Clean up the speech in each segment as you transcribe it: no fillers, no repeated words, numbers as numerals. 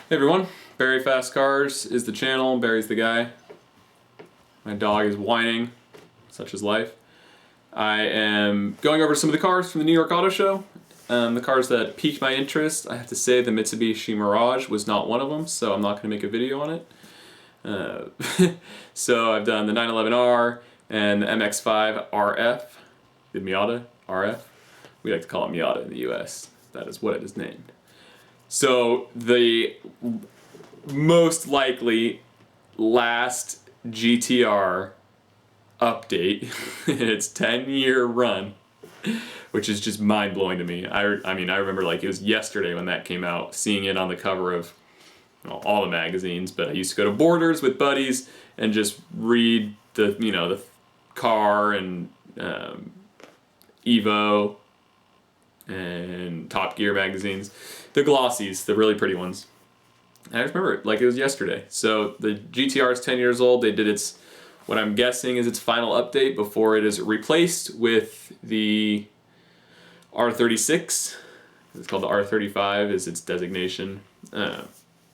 Hey everyone, BarryFastCars is the channel, Barry's the guy. My dog is whining, such is life. I am going over some of the cars from the New York Auto Show. The cars that piqued my interest. I have to say the Mitsubishi Mirage was not one of them, so I'm not going to make a video on it. So I've done the 911R and the MX-5 RF, the Miata RF. We like to call it Miata in the US. That is what it is named. So the most likely last GTR update in its 10-year run, which is just mind-blowing to me. I remember like it was yesterday when that came out, seeing it on the cover of all the magazines, but I used to go to Borders with buddies and just read the car and Evo and Top Gear magazines, the glossies, the really pretty ones. And I just remember it like it was yesterday. So the GTR is 10 years old. They did its, what I'm guessing is its final update before it is replaced with the R36. It's called the R35 is its designation.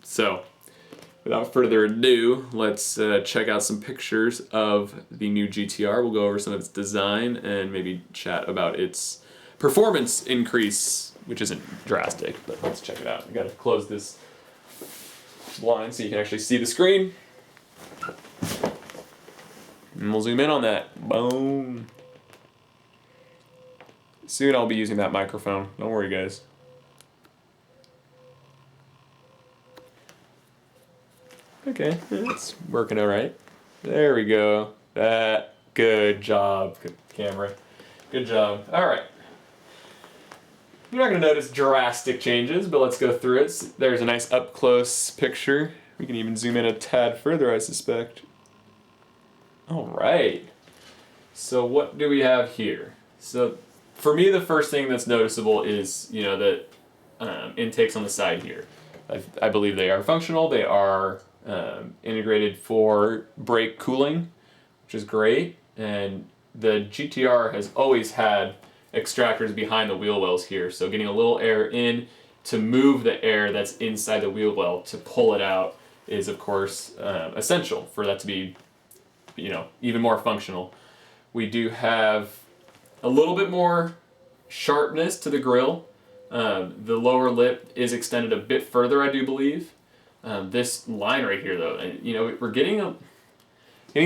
So without further ado, let's check out some pictures of the new GTR. We'll go over some of its design and maybe chat about its performance increase, which isn't drastic, but let's check it out. I gotta close this blind so you can actually see the screen. And we'll zoom in on that. Boom. Soon I'll be using that microphone. Don't worry, guys. Okay, it's working all right. There we go. Good job, good camera. Good job. All right. You're not going to notice drastic changes, but let's go through it. There's a nice up-close picture. We can even zoom in a tad further, I suspect. All right. So what do we have here? So for me, the first thing that's noticeable is, the intakes on the side here. I believe they are functional. They are integrated for brake cooling, which is great. And the GTR has always had extractors behind the wheel wells here, so getting a little air in to move the air that's inside the wheel well to pull it out is of course essential for that to be even more functional. We do have a little bit more sharpness to the grille. The lower lip is extended a bit further, I do believe. This line right here though, we're getting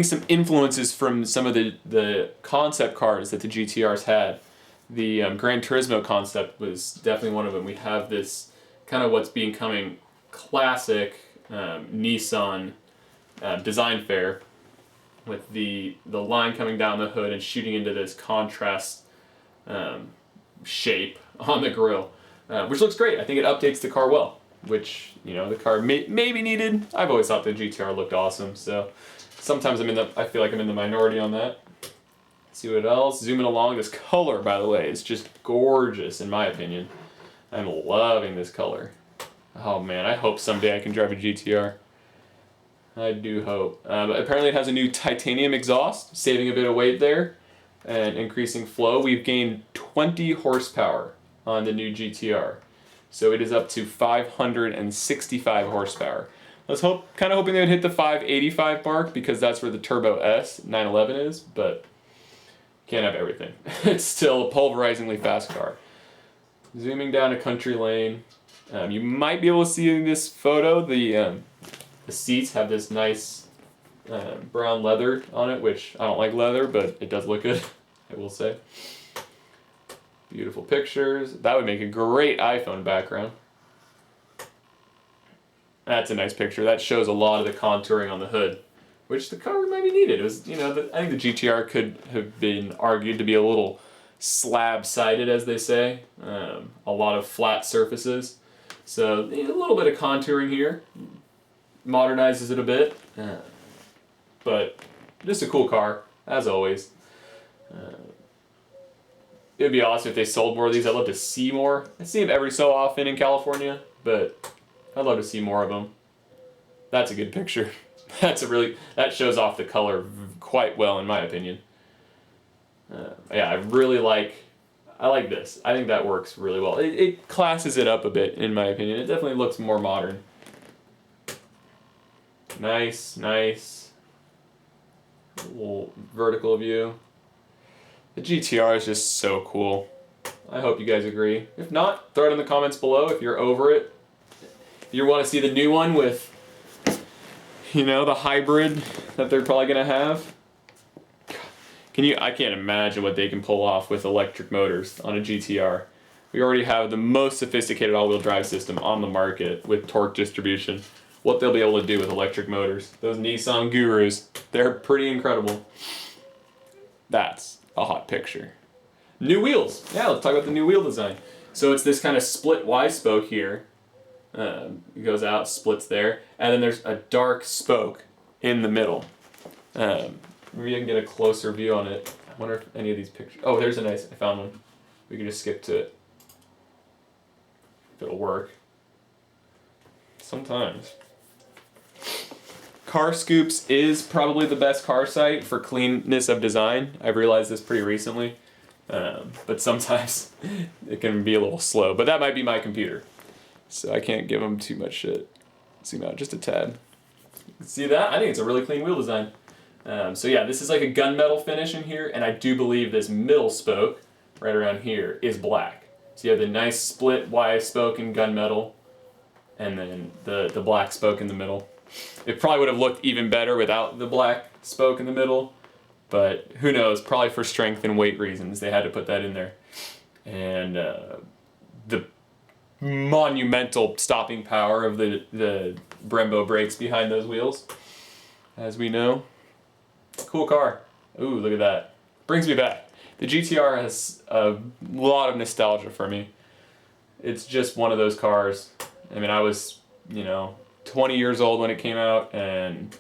some influences from some of the concept cars that the GTRs had. The Gran Turismo concept was definitely one of them. We have this kind of what's becoming classic Nissan design fare with the line coming down the hood and shooting into this contrast shape on the grille, which looks great. I think it updates the car well, which the car maybe needed. I've always thought the GTR looked awesome, so sometimes I feel like I'm in the minority on that. See what else? Zooming along, this color, by the way, is just gorgeous in my opinion. I'm loving this color. Oh man, I hope someday I can drive a GTR. I do hope. But apparently it has a new titanium exhaust, saving a bit of weight there and increasing flow. We've gained 20 horsepower on the new GTR. So it is up to 565 horsepower. I was kind of hoping they would hit the 585 mark because that's where the Turbo S 911 is, but can't have everything. It's still a pulverizingly fast car. Zooming down a country lane, you might be able to see in this photo the seats have this nice brown leather on it, which I don't like leather, but it does look good, I will say. Beautiful pictures. That would make a great iPhone background. That's a nice picture. That shows a lot of the contouring on the hood, which the car might be needed. It was, I think the GTR could have been argued to be a little slab-sided, as they say. A lot of flat surfaces. So a little bit of contouring here. Modernizes it a bit. But just a cool car, as always. It would be awesome if they sold more of these. I'd love to see more. I see them every so often in California, but I'd love to see more of them. That's a good picture. That shows off the color quite well in my opinion. Yeah, I like this. I think that works really well. It classes it up a bit in my opinion. It definitely looks more modern. Nice little vertical view. The GTR is just so cool. I hope you guys agree. If not, throw it in the comments below if you're over it. If you want to see the new one with, you know, the hybrid that they're probably gonna have. I can't imagine what they can pull off with electric motors on a GTR. We already have the most sophisticated all-wheel drive system on the market with torque distribution. What they'll be able to do with electric motors. Those Nissan gurus, they're pretty incredible. That's a hot picture. New wheels. Yeah, let's talk about the new wheel design. So it's this kind of split Y-spoke here. It goes out, splits there, and then there's a dark spoke in the middle. Maybe I can get a closer view on it. I wonder if any of these pictures... Oh, there's a nice... I found one. We can just skip to it. If it'll work. Sometimes. Car Scoops is probably the best car site for cleanness of design. I've realized this pretty recently. But sometimes it can be a little slow. But that might be my computer. So I can't give them too much shit. Zoom out just a tad. See that? I think it's a really clean wheel design. So yeah, this is like a gunmetal finish in here, and I do believe this middle spoke, right around here, is black. So you have the nice split Y spoke in gunmetal, and then the black spoke in the middle. It probably would have looked even better without the black spoke in the middle, but who knows, probably for strength and weight reasons, they had to put that in there. And the monumental stopping power of the Brembo brakes behind those wheels, as we know. Cool car. Ooh, look at that. Brings me back. The GTR has a lot of nostalgia for me. It's just one of those cars. I mean, I was, 20 years old when it came out, and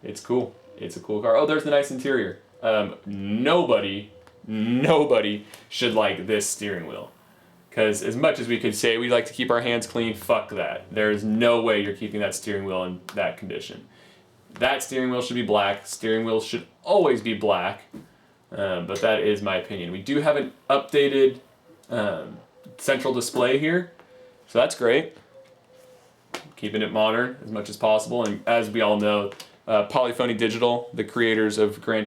it's cool. It's a cool car. Oh, there's the nice interior. Nobody should like this steering wheel. Because as much as we could say we like to keep our hands clean, fuck that. There's no way you're keeping that steering wheel in that condition. That steering wheel should be black. Steering wheels should always be black. But that is my opinion. We do have an updated central display here. So that's great. Keeping it modern as much as possible. And as we all know, Polyphony Digital, the creators of Gran